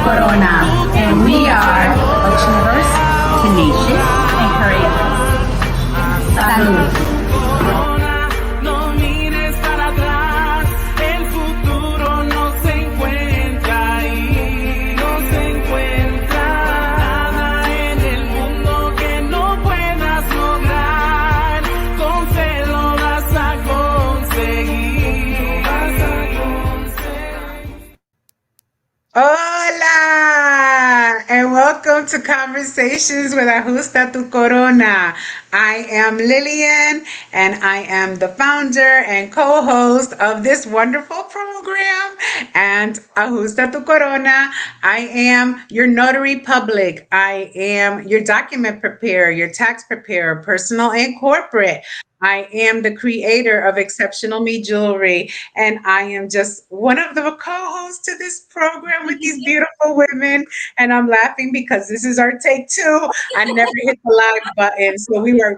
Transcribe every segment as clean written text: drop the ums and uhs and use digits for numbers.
Corona, and we are achievers, tenacious, and courageous. Salud. No mires para atrás, el futuro no se encuentra ahí, no se encuentra nada en el mundo que no puedas lograr, con fe lo vas a conseguir, vas a conseguir. Hola, and welcome to Conversations with Ajusta Tu Corona. I am Lillian, and I am the founder and co-host of this wonderful program. And Ajusta Tu Corona, I am your notary public. I am your document preparer, your tax preparer, personal and corporate. I am the creator of Exceptional Me Jewelry, and I am just one of the co-hosts to this program with these beautiful women. And I'm laughing because this is our take two. I never hit the live button, so we were,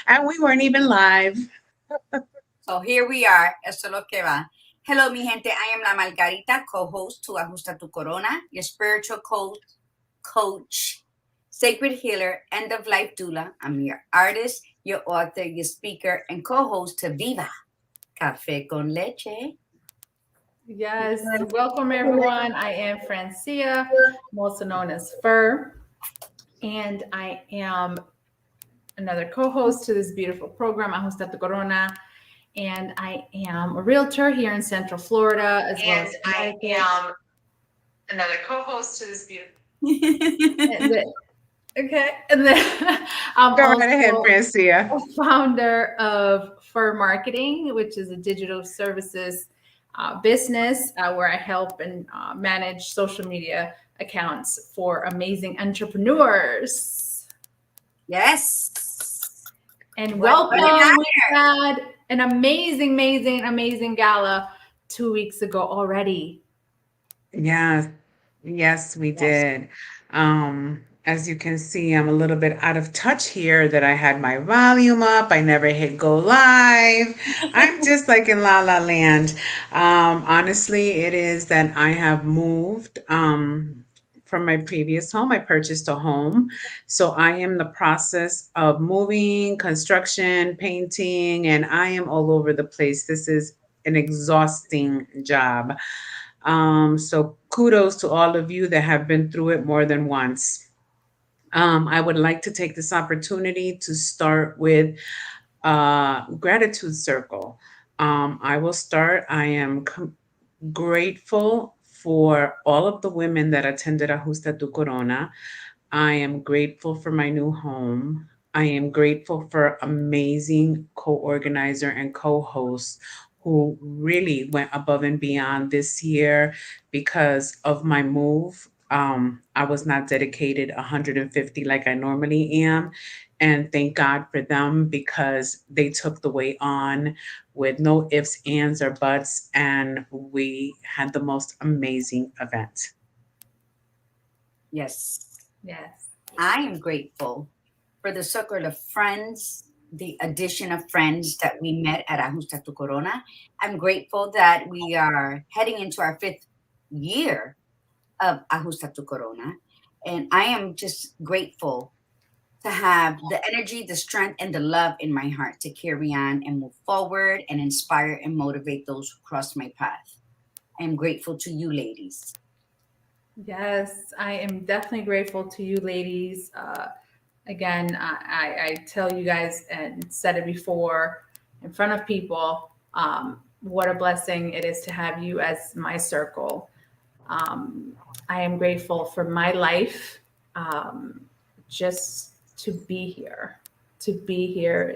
and we weren't even live. So here we are. Eso es lo que va. Hello, mi gente. I am La Margarita, co-host to Ajusta Tu Corona, your spiritual coach, sacred healer, end-of-life doula. I'm your artist, your author, your speaker, and co-host to Viva Café con Leche. Yes, welcome everyone. I am Francia, also known as Fur, and I am another co-host to this beautiful program, Ajusta Tu Corona, and I am a realtor here in Central Florida, as well as I am another co-host to this beautiful. Okay, and then I'm Go right ahead, Francia. a founder of Fur Marketing, which is a digital services business where I help and manage social media accounts for amazing entrepreneurs. Yes. And Well, welcome. we're We had an amazing gala 2 weeks ago already. Yes, yes, we did. As you can see, I'm a little bit out of touch here that I had my volume up. I never hit go live. I'm just like in La La Land. Honestly, it is that I have moved from my previous home. I purchased a home. So I am in the process of moving, construction, painting, and I am all over the place. This is an exhausting job. So kudos to all of you that have been through it more than once. I would like to take this opportunity to start with gratitude circle. I will start. I am grateful for all of the women that attended Ajusta Tu Corona. I am grateful for my new home. I am grateful for amazing co-organizer and co-hosts who really went above and beyond this year because of my move. I was not dedicated 150 like I normally am. And thank God for them because they took the weight on with no ifs, ands, or buts. And we had the most amazing event. Yes. Yes. I am grateful for the circle of friends, the addition of friends that we met at Ajusta Tu Corona. I'm grateful that we are heading into our 5th year of Ajusta Tu Corona. And I am just grateful to have the energy, the strength, and the love in my heart to carry on and move forward and inspire and motivate those who cross my path. I am grateful to you, ladies. Yes, I am definitely grateful to you ladies. Again, I tell you guys and said it before in front of people, what a blessing it is to have you as my circle. I am grateful for my life, just to be here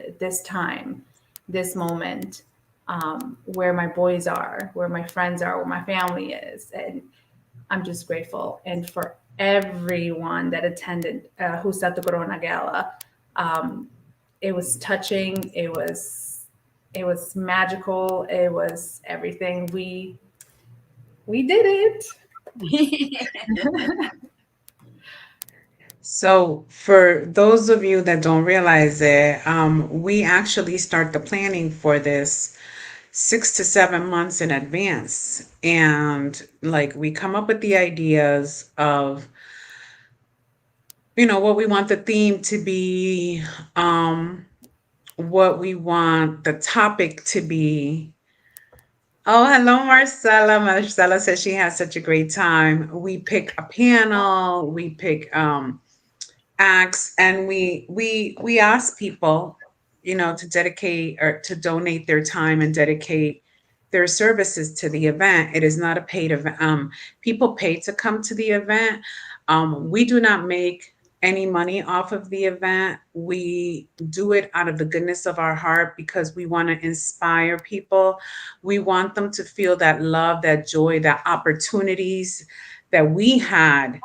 at this time, this moment, where my boys are, where my friends are, where my family is. And I'm just grateful. And for everyone that attended Ajusta Tu Corona Gala, it was touching. It was magical. It was everything. We did it. So, for those of you that don't realize it, we actually start the planning for this 6 to 7 months in advance. And like we come up with the ideas of, what we want the theme to be, what we want the topic to be. Oh, hello, Marcella. Marcella says she has such a great time. We pick a panel, we pick acts, and we ask people, to dedicate or to donate their time and dedicate their services to the event. It is not a paid event. People pay to come to the event. We do not make any money off of the event. We do it out of the goodness of our heart because we want to inspire people. We want them to feel that love, that joy, that opportunities that we had,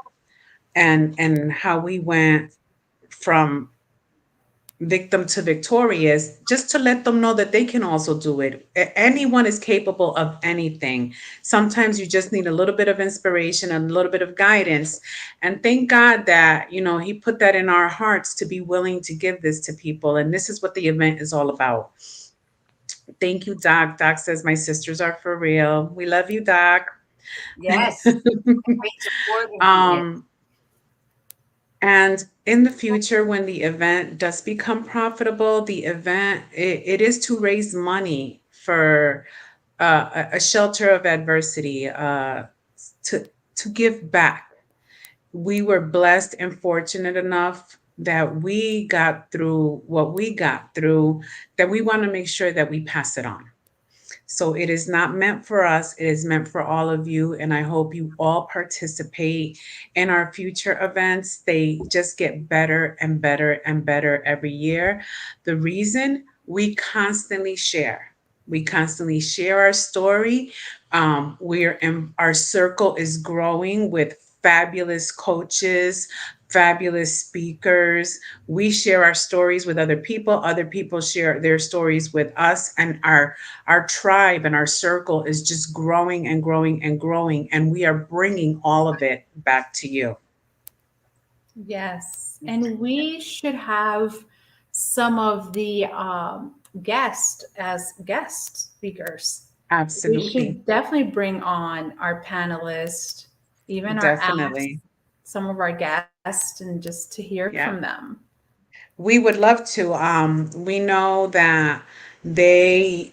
and how we went from victim to victorious, just to let them know that they can also do it. Anyone is capable of anything. Sometimes you just need a little bit of inspiration and a little bit of guidance. And thank God that, He put that in our hearts to be willing to give this to people. And this is what the event is all about. Thank you, Doc. Doc says, my sisters are for real. We love you, Doc. Yes, great support he is. um, And in the future, when the event does become profitable, the event it is to raise money for a shelter of adversity, to give back. We were blessed and fortunate enough that we got through what we got through, that we want to make sure that we pass it on. So it is not meant for us, it is meant for all of you. And I hope you all participate in our future events. They just get better and better and better every year. The reason we constantly share. We constantly share our story. Our circle is growing with fabulous coaches, fabulous speakers. We share our stories with other people. Other people share their stories with us, and our tribe and our circle is just growing and growing and growing, and we are bringing all of it back to you. Yes, and we should have some of the guests as guest speakers. We Absolutely. should definitely bring on our panelists, even our acts, Definitely. some of our guests, and just to hear from Yeah. them. We would love to. We know that they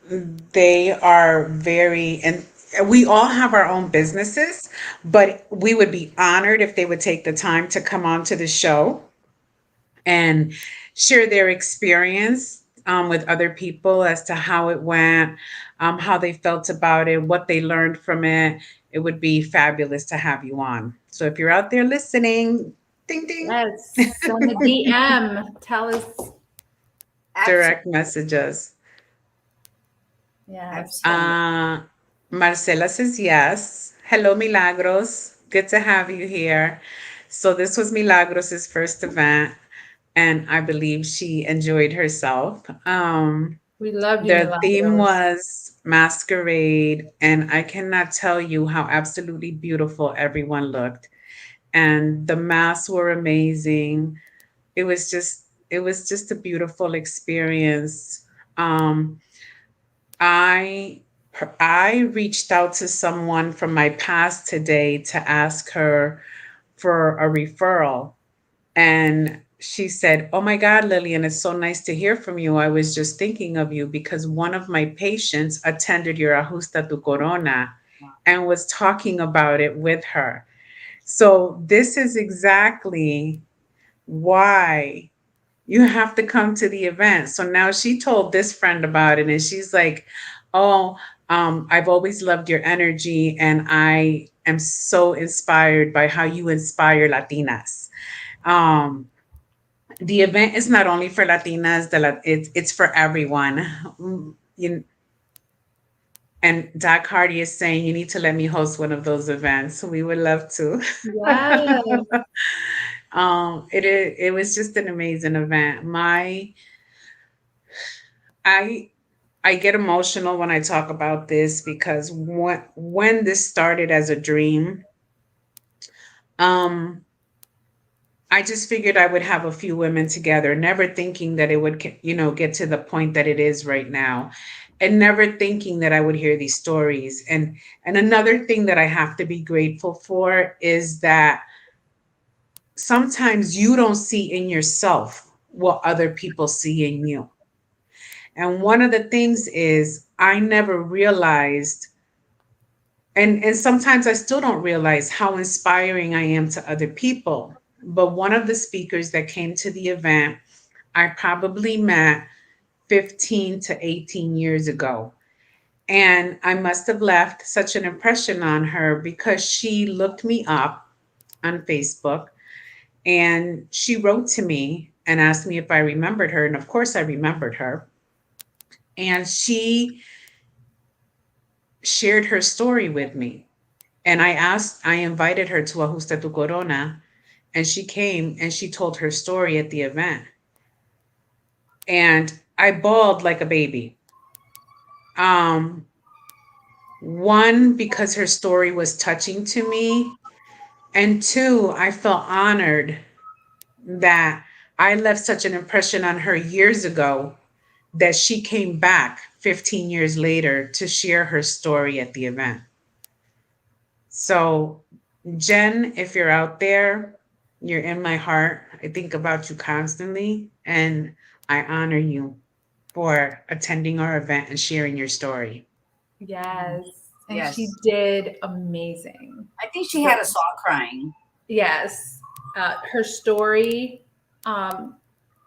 they are very, and we all have our own businesses, but we would be honored if they would take the time to come on to the show and share their experience, with other people as to how it went, how they felt about it, what they learned from it. It would be fabulous to have you on. So if you're out there listening, ding ding, Yes, send a DM. Tell us. Absolutely. direct messages. Yes. Absolutely. Marcela says yes. Hello, Milagros. Good to have you here. So this was Milagros's first event, and I believe she enjoyed herself. We love you, The theme Milagros. was masquerade, and I cannot tell you how absolutely beautiful everyone looked. And the masks were amazing. It was just a beautiful experience. Um, I I reached out to someone from my past today to ask her for a referral, and she said, "Oh my God, Lillian, it's so nice to hear from you. I was just thinking of you because one of my patients attended your Ajusta tu Corona and was talking about it with her." So this is exactly why you have to come to the event. So now she told this friend about it, and she's like, "Oh, I've always loved your energy, and I am so inspired by how you inspire Latinas." Um, the event is not only for Latinas, it's for everyone. You, and Doc Hardy is saying you need to let me host one of those events. We would love to. Yes. It was just an amazing event. I I get emotional when I talk about this because when this started as a dream, um, I just figured I would have a few women together, never thinking that it would, get to the point that it is right now. and never thinking that I would hear these stories. And another thing that I have to be grateful for is that sometimes you don't see in yourself what other people see in you. And one of the things is I never realized, and sometimes I still don't realize how inspiring I am to other people. But one of the speakers that came to the event, I probably met 15 to 18 years ago. And I must have left such an impression on her because she looked me up on Facebook and she wrote to me and asked me if I remembered her. And of course, I remembered her. And she shared her story with me. And I invited her to Ajusta tu Corona, and she came and she told her story at the event. And I bawled like a baby. Um, One, because her story was touching to me. And two, I felt honored that I left such an impression on her years ago that she came back 15 years later to share her story at the event. So, Jen, if you're out there, you're in my heart. I think about you constantly, and I honor you for attending our event and sharing your story. Yes. And Yes. she did amazing. I think she had us all crying. Yes. Her story,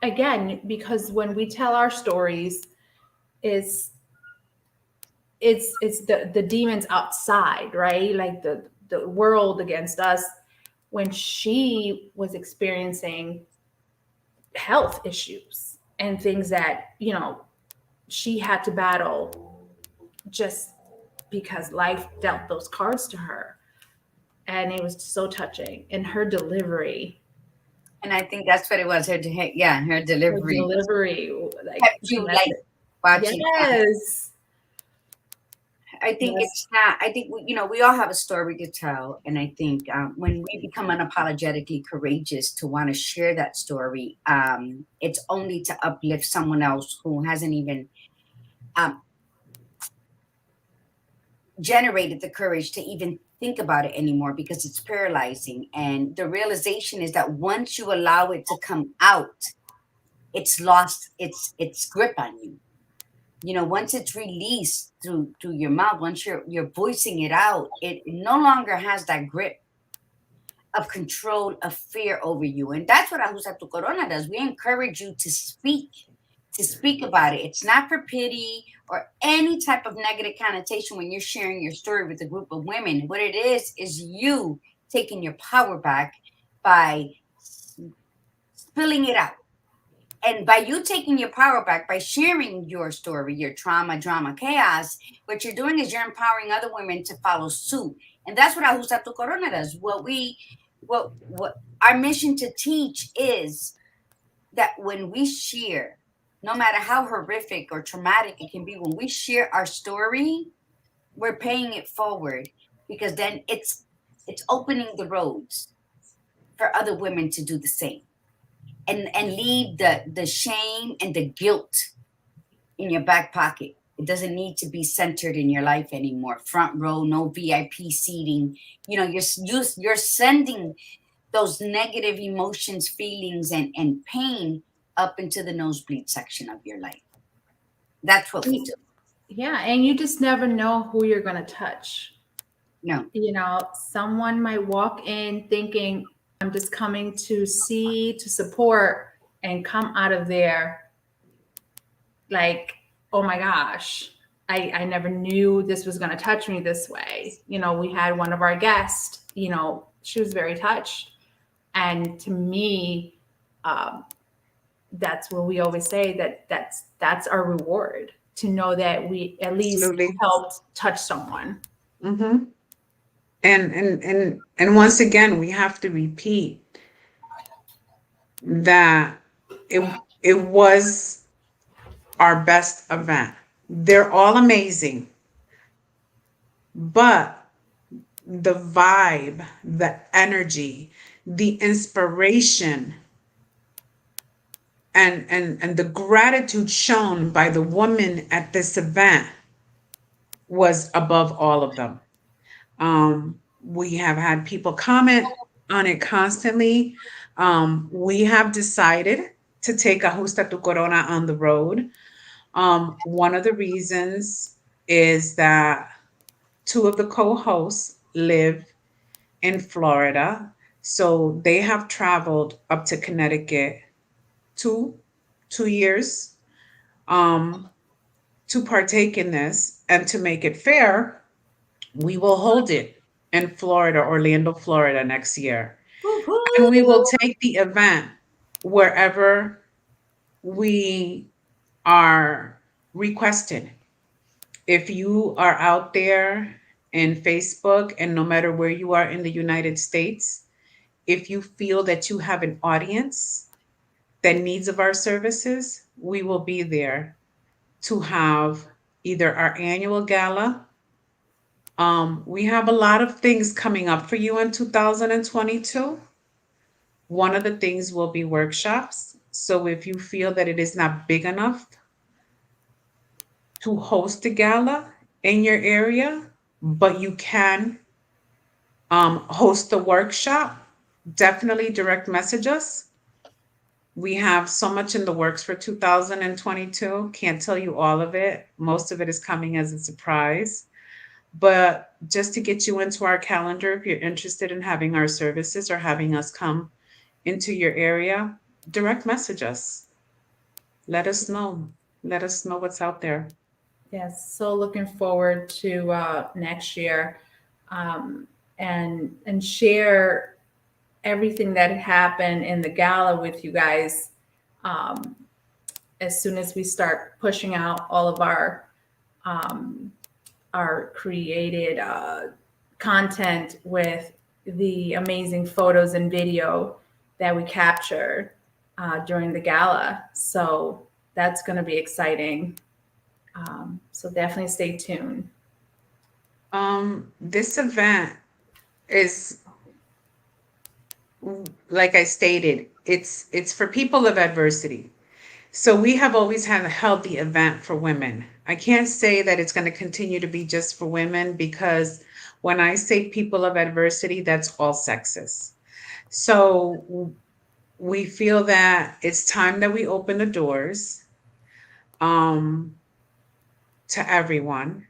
again, because when we tell our stories, is it's the demons outside, right? Like the world against us. When she was experiencing health issues and things that, she had to battle just because life dealt those cards to her. And it was so touching. And her delivery, And I think that's what it was. Her her delivery delivery, like, kept you like watching. yes. I think Yes. it's not. I think we all have a story to tell, and I think when we become unapologetically courageous to want to share that story, it's only to uplift someone else who hasn't even um, generated the courage to even think about it anymore because it's paralyzing. And the realization is that once you allow it to come out, it's lost its grip on you. Once it's released through your mouth, once you're voicing it out, it no longer has that grip of control, of fear over you. And that's what Ajusta tu Corona does. We encourage you to speak about it. It's not for pity or any type of negative connotation when you're sharing your story with a group of women. What it is you taking your power back by spilling it out. And by you taking your power back, by sharing your story, your trauma, drama, chaos, what you're doing is you're empowering other women to follow suit. And that's what Ajusta tu Corona does. What our mission to teach is that when we share, no matter how horrific or traumatic it can be, when we share our story, we're paying it forward because then it's opening the roads for other women to do the same. And leave the shame and the guilt in your back pocket. It doesn't need to be centered in your life anymore. Front row, no VIP seating. You're sending those negative emotions, feelings, and pain up into the nosebleed section of your life. That's what we do. Yeah. And you just never know who you're going to touch. No. Someone might walk in thinking, I'm just coming to see, to support, and come out of there like, oh my gosh, I never knew this was going to touch me this way. We had one of our guests, she was very touched. And to me, that's what we always say, that's our reward, to know that we at least Absolutely. helped touch someone. Mm-hmm. And once again, we have to repeat that it was our best event. They're all amazing, but the vibe, the energy, the inspiration, and the gratitude shown by the woman at this event was above all of them. We have had people comment on it constantly. We have decided to take Ajusta Tu Corona on the road. One of the reasons is that two of the co-hosts live in Florida, so they have traveled up to Connecticut two 2 years um, to partake in this. And to make it fair, we will hold it in Florida, Orlando, Florida next year. And we will Woohoo! take the event wherever we are requested. If you are out there in Facebook, and no matter where you are in the United States, if you feel that you have an audience that needs of our services, we will be there to have either our annual gala. We have a lot of things coming up for you in 2022. One of the things will be workshops. So if you feel that it is not big enough to host a gala in your area, but you can host a workshop, definitely direct message us. We have so much in the works for 2022. Can't tell you all of it. Most of it is coming as a surprise. But just to get you into our calendar, if you're interested in having our services or having us come into your area, direct message us. Let us know. Let us know what's out there. Yes, so looking forward to next year, and share everything that happened in the gala with you guys, um, as soon as we start pushing out all of our created content with the amazing photos and video that we captured during the gala. So that's going to be exciting. So definitely stay tuned. This event is, like I stated, it's for people of adversity. So we have always had held the event for women. I can't say that it's going to continue to be just for women, because when I say people of adversity, that's all sexes. So we feel that it's time that we open the doors um, to everyone.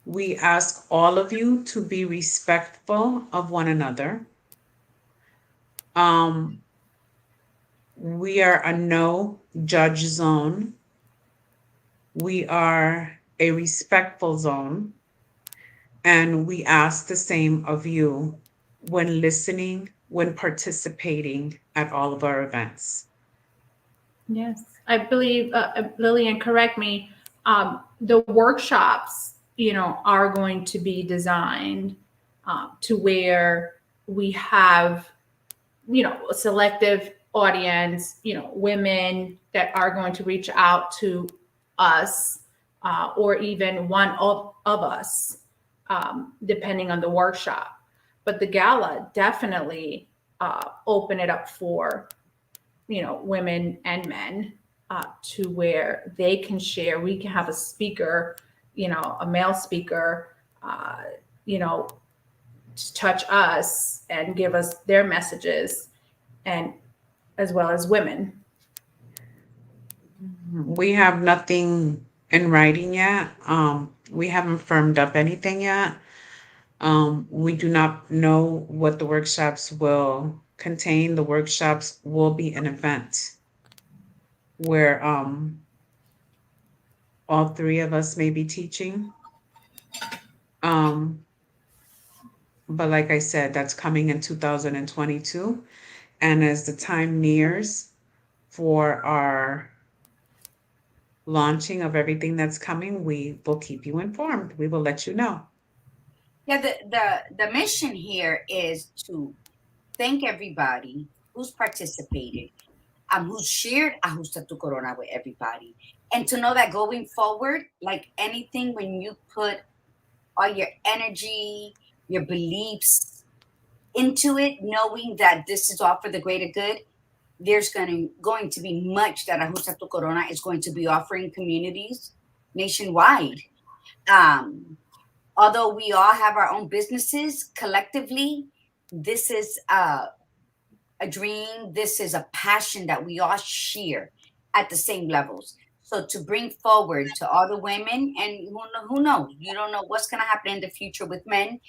We ask all of you to be respectful of one another. Um, we are a no judge zone. We are a respectful zone. And we ask the same of you when listening, when participating at all of our events. Yes, I believe, Lillian, correct me. The workshops, are going to be designed to where we have, a selective audience, women that are going to reach out to us, or even one of us, depending on the workshop. But the gala definitely open it up for women and men, to where they can share. We can have a speaker, a male speaker, you know, to touch us and give us their messages, and as well as women. We have nothing in writing yet. We haven't firmed up anything yet. We do not know what the workshops will contain. The workshops will be an event where all three of us may be teaching. Um, but like I said, that's coming in 2022. And as the time nears for our launching of everything that's coming, we will keep you informed. We will let you know. Yeah, the mission here is to thank everybody who's participated, who's shared Ajusta Tu Corona with everybody. And to know that going forward, like anything, when you put all your energy, your beliefs into it, knowing that this is all for the greater good, there's going to be much that Ajusta Tu Corona is going to be offering communities nationwide. Um, Although we all have our own businesses collectively, this is a dream. This is a passion that we all share at the same levels. So to bring forward to all the women, and who knows, you don't know what's going to happen in the future with men,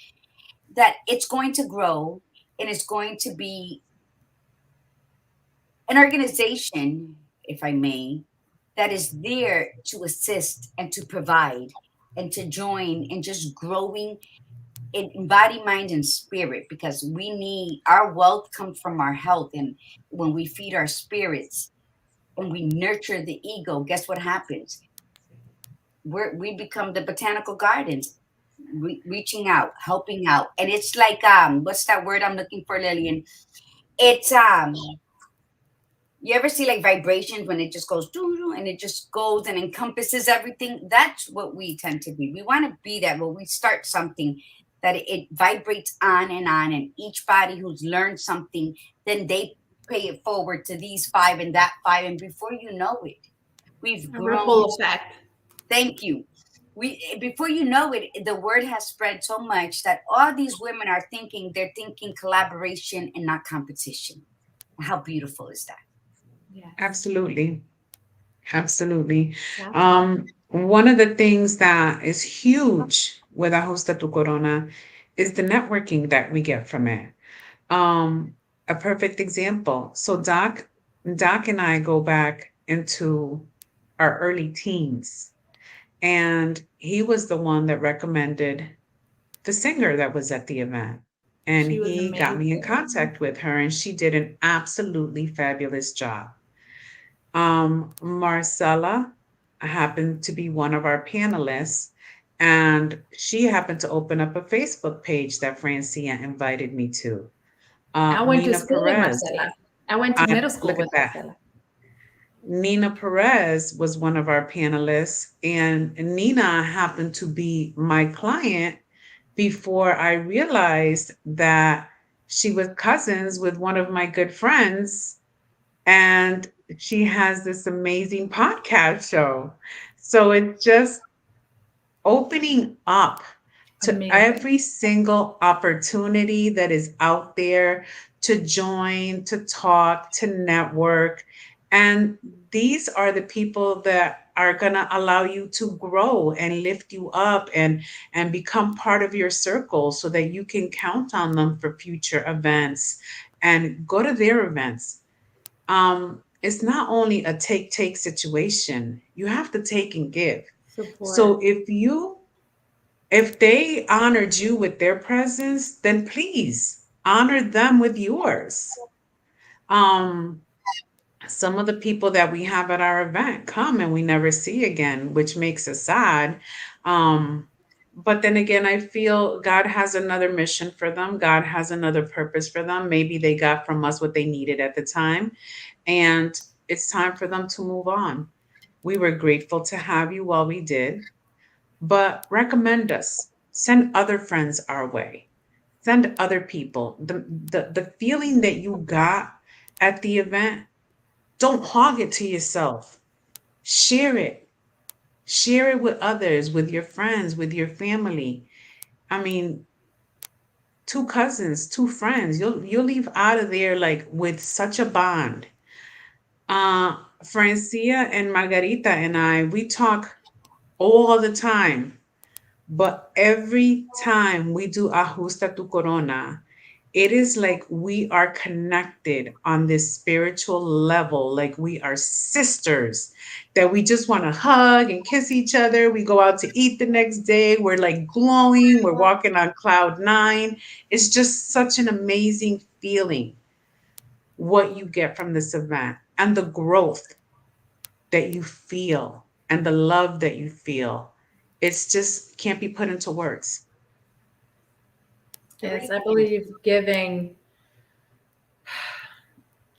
that it's going to grow and it's going to be an organization, if I may, that is there to assist and to provide and to join and just growing in body, mind, and spirit, because we need our wealth comes from our health. And when we feed our spirits and we nurture the ego, guess what happens? We become the botanical gardens, reaching out, helping out. And it's like, what's that word I'm looking for, Lillian? It's you ever see like vibrations when it just goes doo-doo and it just goes and encompasses everything? That's what we tend to be. We want to be that when we start something, that it vibrates on, and each body who's learned something, then they pay it forward to these five and that five, and before you know it, we've A grown. ripple effect. Thank you. We before you know it, the word has spread so much that all these women are thinking, they're thinking collaboration and not competition. How beautiful is that? Yes, Absolutely. Absolutely. definitely. One of the things that is huge with Ajusta Tu Corona is the networking that we get from it. A perfect example. So Doc and I go back into our early teens, and he was the one that recommended the singer that was at the event. And She was he got me in amazing. contact with her, and she did an absolutely fabulous job. Marcella happened to be one of our panelists, and she happened to open up a Facebook page that Francia invited me to. I went to Nina school with Perez, Marcela. I went to I middle school look at with that. Marcela. Nina Perez was one of our panelists, and Nina happened to be my client before I realized that she was cousins with one of my good friends, and she has this amazing podcast show. So it's just opening up to Amazing. every single opportunity that is out there to join, to talk, to network. And these are the people that are going to allow you to grow and lift you up and become part of your circle so that you can count on them for future events and go to their events. It's not only a take situation, you have to take and give. Support. So if they honored you with their presence, then please honor them with yours. Um, some of the people that we have at our event come and we never see again, which makes us sad. Um, but then again, I feel God has another mission for them. God has another purpose for them. Maybe they got from us what they needed at the time, and it's time for them to move on. We were grateful to have you while we did, but recommend us. Send other friends our way. Send other people. The feeling that you got at the event, don't hog it to yourself. Share it. Share it with others, with your friends, with your family. I mean, two cousins, two friends, you'll leave out of there like with such a bond. Francia and Margarita and I, we talk all the time. But every time we do Ajusta Tu Corona, it is like we are connected on this spiritual level, like we are sisters, that we just want to hug and kiss each other. We go out to eat the next day. We're like glowing. We're walking on cloud nine. It's just such an amazing feeling what you get from this event and the growth that you feel and the love that you feel. It's just can't be put into words. Yes, I believe giving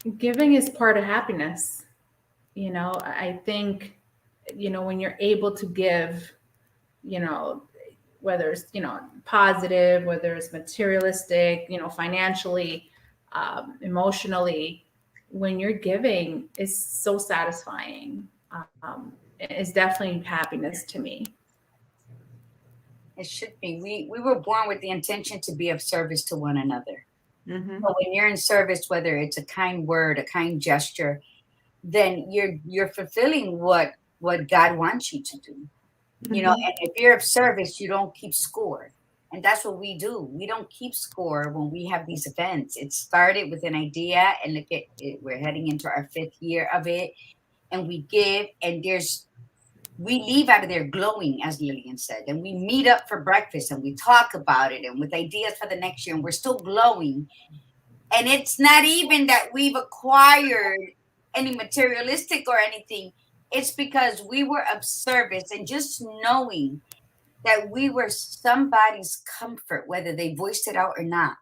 is part of happiness. I think, when you're able to give, you know, whether it's, positive, whether it's materialistic, financially, emotionally, when you're giving is so satisfying. It's definitely happiness to me. It should be. We were born with the intention to be of service to one another. Mm-hmm. So when you're in service, whether it's a kind word, a kind gesture, then you're fulfilling what God wants you to do. Mm-hmm. And if you're of service, you don't keep score. And that's what we do. We don't keep score when we have these events. It started with an idea, and look at it, we're heading into our 5th year of it, and we give, and we leave out of there glowing, as Lillian said, and we meet up for breakfast and we talk about it and with ideas for the next year, and we're still glowing. And it's not even that we've acquired any materialistic or anything. It's because we were of service, and just knowing that we were somebody's comfort, whether they voiced it out or not.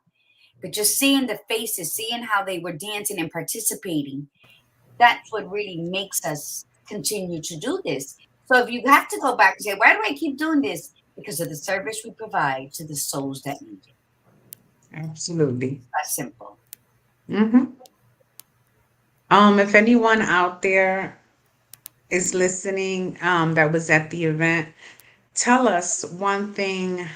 But just seeing the faces, seeing how they were dancing and participating, that's what really makes us continue to do this. So if you have to go back and say, why do I keep doing this? Because of the service we provide to the souls that need it. Absolutely. That's simple. Mm-hmm. If anyone out there is listening, that was at the event, tell us one thing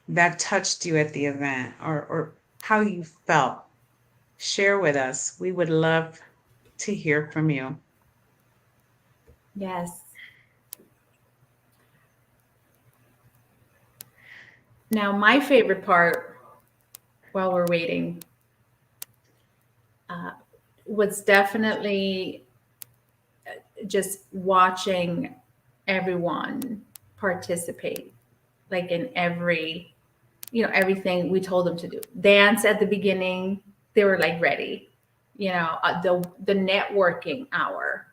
that touched you at the event, or how you felt. Share with us. We would love to hear from you. Yes. Now, my favorite part while we're waiting was definitely just watching everyone participate, like in everything we told them to do. Dance at the beginning, they were like ready. The networking hour,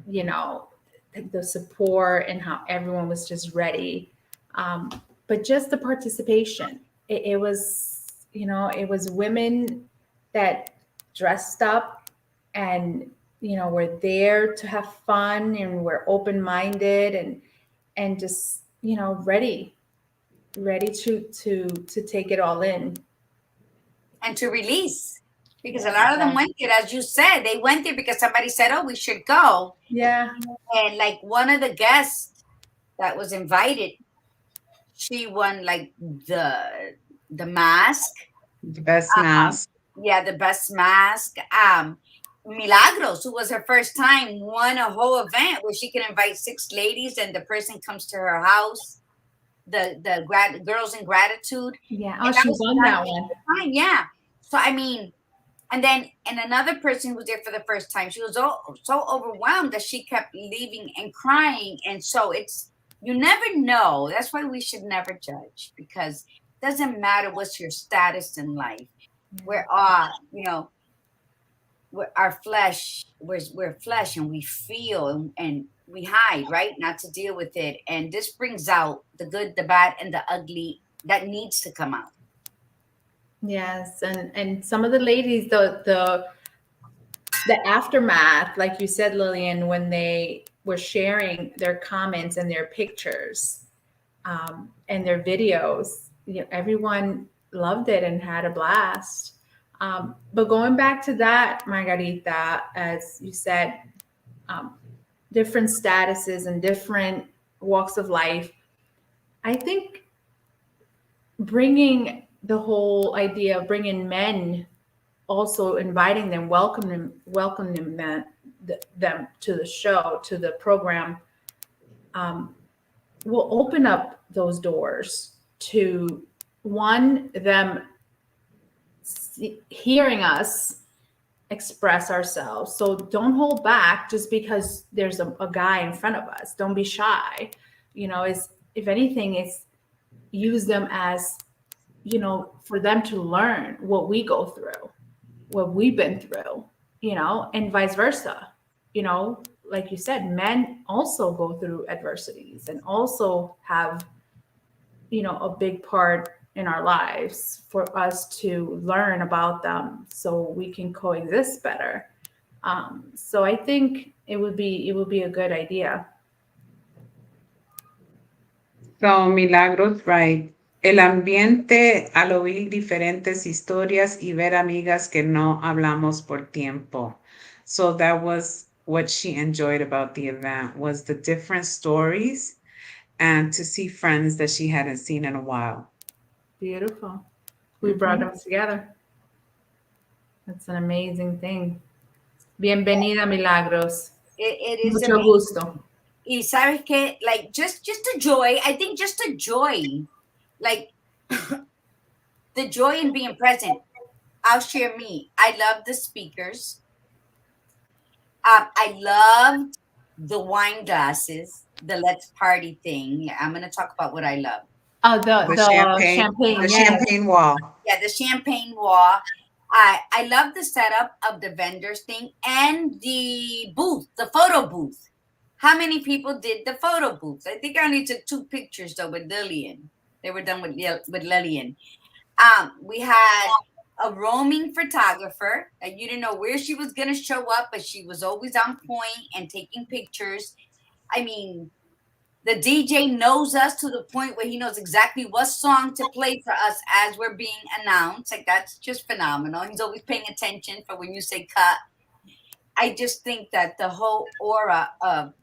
the support and how everyone was just ready. But just the participation, it was women that dressed up and were there to have fun, and were open-minded and just ready to take it all in And to release. Because a lot of them went there, as you said, they went there because somebody said, oh, we should go. Yeah. And like one of the guests that was invited, she won like the mask. The best mask. Yeah, the best mask. Milagros, who was her first time, won a whole event where she can invite 6 ladies, and the person comes to her house. The girls in gratitude. Yeah. And Oh, she won that one. Time, yeah. So I mean, and another person who was there for the first time, she was so overwhelmed that she kept leaving and crying. And so you never know. That's why we should never judge, because it doesn't matter what's your status in life. We're all, our flesh, we're flesh, and we feel, and we hide, right? Not to deal with it. And this brings out the good, the bad, and the ugly that needs to come out. Yes, and some of the ladies, the aftermath, like you said, Lillian, when they were sharing their comments and their pictures, and their videos, everyone loved it and had a blast. But going back to that, Margarita, as you said, different statuses and different walks of life, I think bringing the whole idea of bringing men, also inviting them, welcoming them to the show, to the program, will open up those doors to them hearing us express ourselves. So don't hold back just because there's a guy in front of us. Don't be shy. If anything, it's use them as, for them to learn what we go through, what we've been through, and vice versa. Like you said, men also go through adversities and also have, a big part in our lives for us to learn about them so we can coexist better. So I think it would be a good idea. So, Milagros, right. El ambiente al oír diferentes historias y ver amigas que no hablamos por tiempo. So that was what she enjoyed about the event, was the different stories and to see friends that she hadn't seen in a while. Beautiful. We brought Mhm. them together. That's an amazing thing. Bienvenida, Milagros. It is Mucho amazing. gusto. Y sabes que, like, just a joy. I think just a joy, like the joy in being present. I'll share me. I love the speakers. I loved the wine glasses, the let's party thing. Yeah, I'm gonna talk about what I love. Oh, the The the champagne, champagne, the yes. champagne wall. Yeah, the champagne wall. I love the setup of the vendors thing and the booth, the photo booth. How many people did the photo booth? I think I only took 2 pictures though with Lillian. They were done with Lillian. We had a roaming photographer. You didn't know where she was gonna show up, but she was always on point and taking pictures. I mean, the DJ knows us to the point where he knows exactly what song to play for us as we're being announced. Like, that's just phenomenal. He's always paying attention for when you say cut. I just think that the whole aura of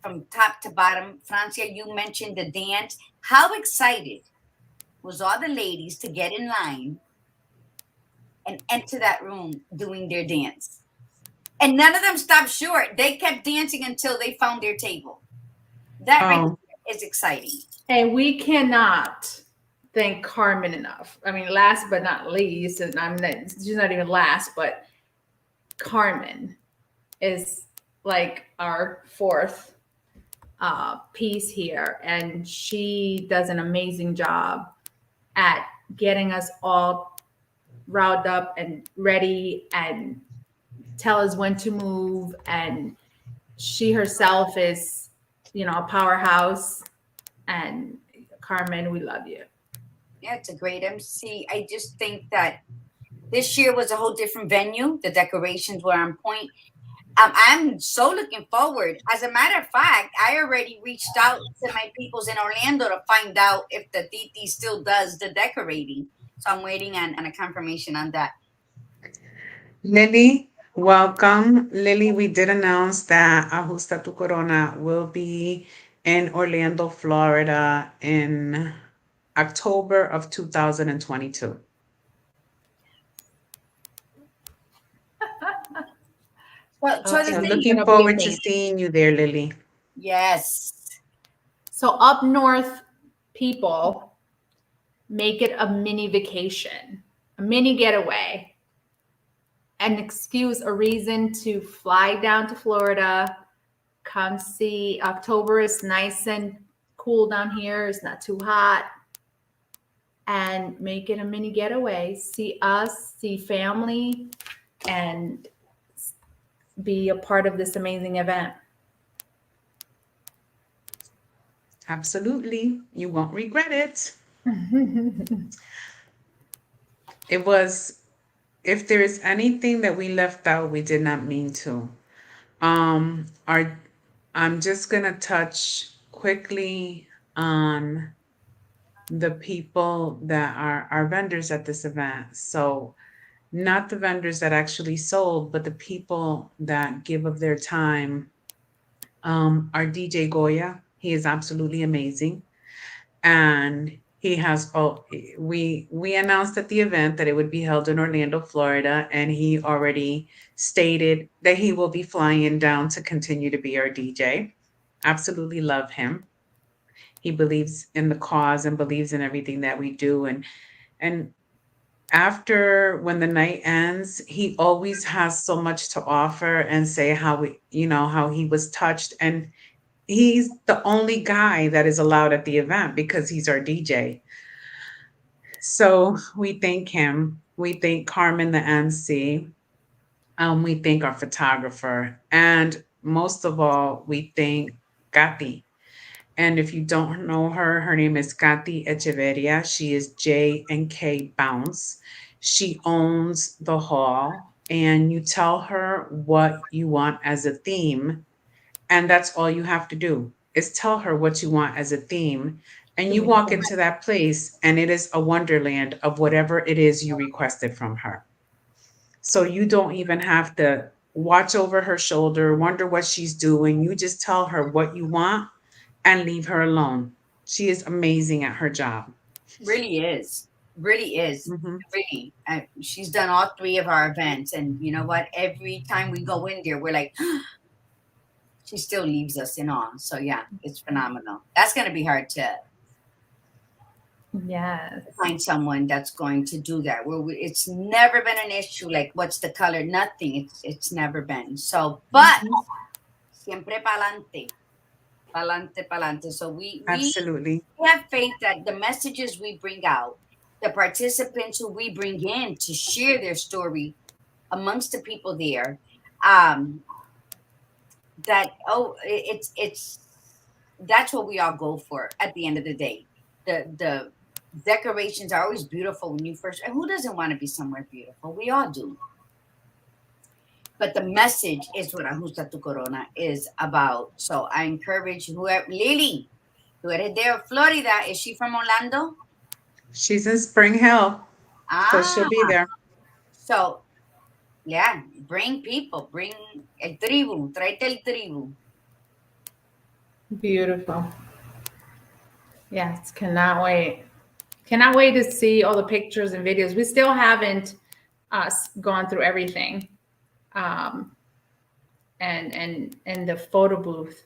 from top to bottom, Francia, you mentioned the dance. How excited was all the ladies to get in line and enter that room doing their dance? And none of them stopped short. They kept dancing until they found their table. That right Oh, there is exciting. And we cannot thank Carmen enough. I mean, last but not least, and I'm not, she's not even last, but Carmen is like our fourth piece here, and she does an amazing job at getting us all riled up and ready and tell us when to move. And she herself is, a powerhouse. And Carmen, we love you. Yeah, it's a great MC. I just think that this year was a whole different venue. The decorations were on point. I'm so looking forward. As a matter of fact, I already reached out to my peoples in Orlando to find out if the Titi still does the decorating. So I'm waiting on a confirmation on that. Lily, welcome. Lily, we did announce that Ajusta Tu Corona will be in Orlando, Florida in October of 2022. Well, so the So Okay, thing, it's looking gonna be forward to amazing. seeing you there, Lily. yes, So up north, people make it a mini vacation, a mini getaway, an excuse, a reason to fly down to Florida, come see. October is nice and cool down here. It's not too hot. And make it a mini getaway. See us, see family, and be a part of this amazing event. Absolutely. You won't regret it. It was, if there is anything that we left out, we did not mean to. Our I'm just gonna touch quickly on the people that are our vendors at this event. So not the vendors that actually sold, but the people that give of their time. Our DJ Goya, he is absolutely amazing. And he has we announced at the event that it would be held in Orlando, Florida, and he already stated that he will be flying down to continue to be our DJ. Absolutely love him. He believes in the cause and believes in everything that we do. And after when the night ends, he always has so much to offer and say how how he was touched. And he's the only guy that is allowed at the event because he's our DJ. So we thank him. We thank Carmen, the MC. We thank our photographer. And most of all, we thank Kathy. And if you don't know her, her name is Kathy Echeverria. She is J and K Bounce. She owns the hall, and you tell her what you want as a theme, and that's all you have to do is tell her what you want as a theme. And you walk into that place, and it is a wonderland of whatever it is you requested from her. So you don't even have to watch over her shoulder, wonder what she's doing. You just tell her what you want and leave her alone. She is amazing at her job. Really is. Really is. Hmm. Really. She's done all three of our events. And you know what? Every time we go in there, we're like, she still leaves us in awe. So yeah, it's phenomenal. That's going to be hard to Yes. find someone that's going to do that. It's never been an issue. Like, what's the color? Nothing. It's never been. So, but siempre pa'lante, pa'lante, pa'lante. So we Absolutely. have faith that the messages we bring out, the participants who we bring in to share their story amongst the people there, um, that it's that's what we all go for at the end of the day. The decorations are always beautiful when you first, and who doesn't want to be somewhere beautiful? We all do. But the message is what Ajusta Tu Corona is about. So I encourage whoever, Lily, who eres de Florida, is she from Orlando? She's in Spring Hill, so she'll Ah, be there. so yeah, bring people, bring el tribu, tráete el tribu. Beautiful. Yes, cannot wait. Cannot wait to see all the pictures and videos. We still haven't gone through everything. And the photo booth.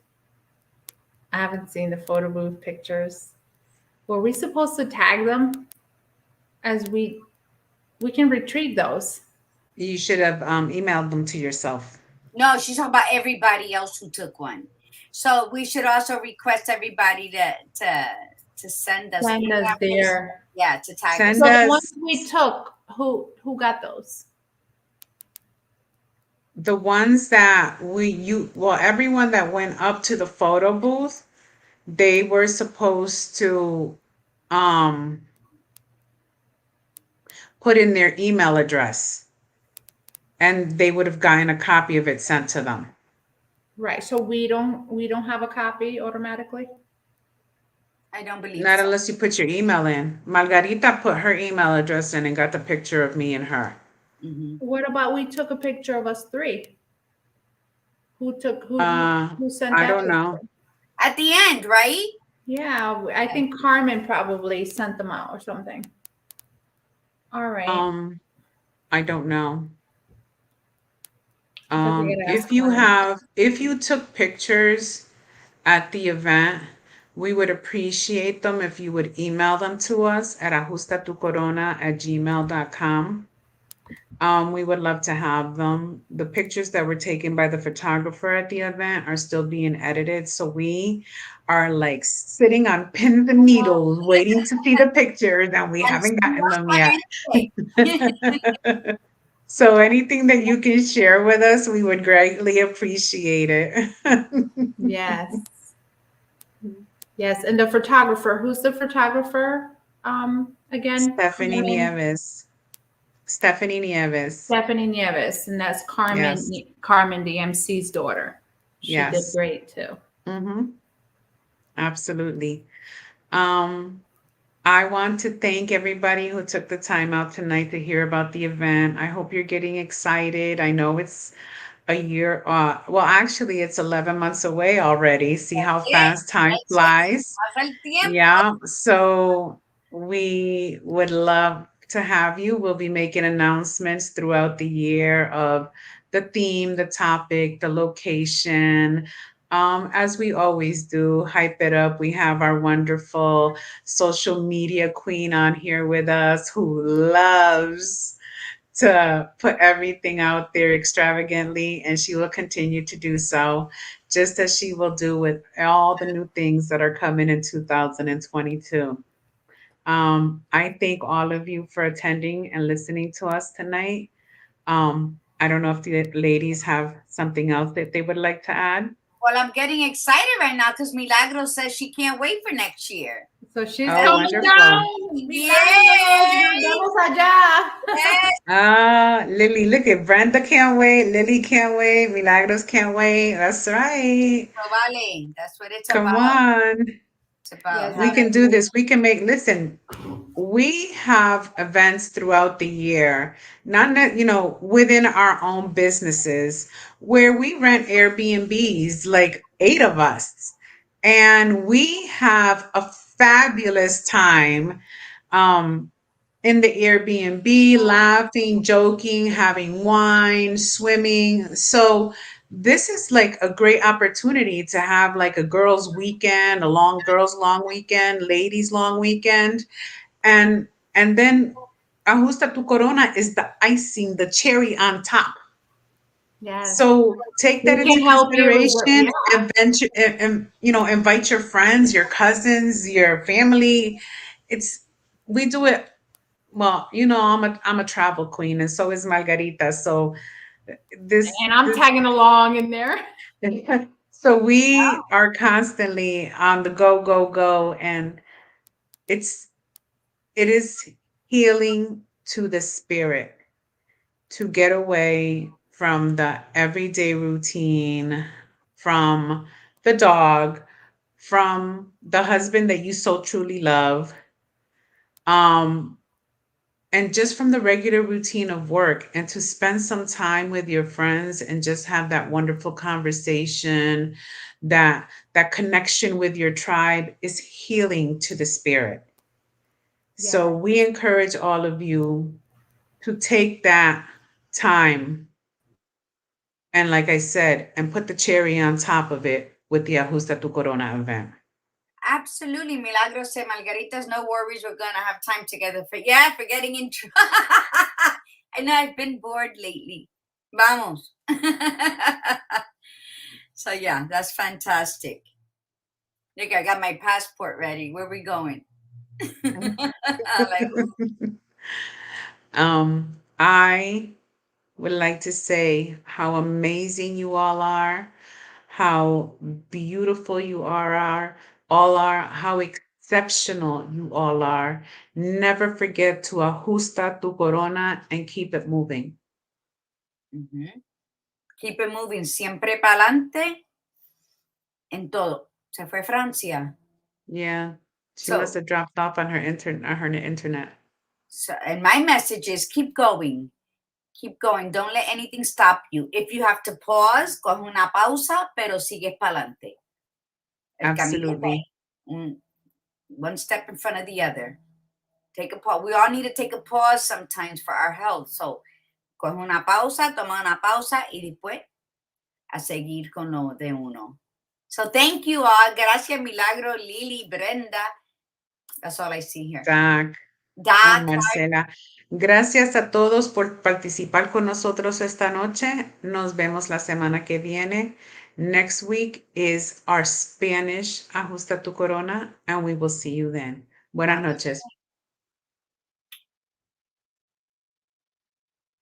I haven't seen the photo booth pictures. Were we supposed to tag them as we can retrieve those? You should have emailed them to yourself. No, she's talking about everybody else who took one. So we should also request everybody to send us Send us there. Yeah, to tag Send us. So the us- ones we took, who got those? The ones that everyone that went up to the photo booth, they were supposed to put in their email address, and they would have gotten a copy of it sent to them. Right. So we don't have a copy automatically. I don't believe Not so. unless you put your email in. Margarita put her email address in and got the picture of me and her. Mhm. What about we took a picture of us three? Who sent I that don't know. picture? At the end, right? Yeah, I think Carmen probably sent them out or something. All right. I don't know. Because we gotta ask Carmen. If you took pictures at the event, we would appreciate them if you would email them to us at ajustatucorona@gmail.com. We would love to have them. The pictures that were taken by the photographer at the event are still being edited, so we are like sitting on pins and needles waiting to see the pictures, and we haven't gotten them yet. So anything that you can share with us, we would greatly appreciate it. Yes. Yes, and the photographer. Who's the photographer? Again. Stephanie Carmen? Nieves. Stephanie Nieves. Stephanie Nieves, and that's Carmen. Yes. Carmen, the MC's daughter. She did Yes. great too. Mm-hmm. Absolutely. I want to thank everybody who took the time out tonight to hear about the event. I hope you're getting excited. I know it's a year, well, actually, it's 11 months away already. See how fast time flies. Pasa el tiempo. Yeah, so we would love to have you. We'll be making announcements throughout the year of the theme, the topic, the location. As we always do, hype it up. We have our wonderful social media queen on here with us who loves to put everything out there extravagantly, and she will continue to do so, just as she will do with all the new things that are coming in 2022. I thank all of you for attending and listening to us tonight. I don't know if the ladies have something else that they would like to add. Well, I'm getting excited right now because Milagros says she can't wait for next year. So she's Oh, coming wonderful. down. Yay! Vamos allá. Lily, look at Brenda can't wait. Lily can't wait. Milagros can't wait. That's right. So vale, that's what it's Come about. on. It's about Yes, We having can do this. We can make, listen, we have events throughout the year, not that, within our own businesses where we rent Airbnbs, like 8 of us, and we have a fabulous time. Um, in the Airbnb, laughing, joking, having wine, swimming. So this is like a great opportunity to have like a girls' weekend, a long girls' long weekend, ladies' long weekend, and then Ajusta tu Corona is the icing, the cherry on top. yes. So take that We into can help you. consideration Yeah. and venture and invite your friends, your cousins, your family. It's we do it well, I'm a travel queen, and so is Margarita. So this And I'm this tagging along in there. so we are constantly on the go, go, go, and it's it is healing to the spirit to get away from the everyday routine, from the dog, from the husband that you so truly love. Um, and just from the regular routine of work, and to spend some time with your friends and just have that wonderful conversation, that connection with your tribe is healing to the spirit. Yeah. So we encourage all of you to take that time, and like I said, and put the cherry on top of it with the Ajusta tu Corona event. absolutely Milagros and Margaritas. No worries. We're gonna have time together for getting into. I know I've been bored lately. Vamos. So yeah, that's fantastic. Look, I got my passport ready. Where we going? Like, I would like to say how amazing you all are, how beautiful you all are, how exceptional you all are. Never forget to ajusta tu corona and keep it moving. mhm. Keep it moving. Siempre pa'lante en todo. Se fue Francia. Yeah, she must So, have dropped off on her internet. and my message is keep going. Keep going. Don't let anything stop you. If you have to pause, coge una pausa, pero sigues pa'lante. El camino es Absolutely. one step in front of the other. Take a pause. We all need to take a pause sometimes for our health. So, coge una pausa, toma una pausa y después a seguir con lo de uno. So, thank you all. Gracias, Milagro, Lily, Brenda. That's all I see here. Doc. Doc, Marcela, gracias a todos por participar con nosotros esta noche. Nos vemos la semana que viene. Next week is our Spanish Ajusta tu Corona, and we will see you then. Buenas noches.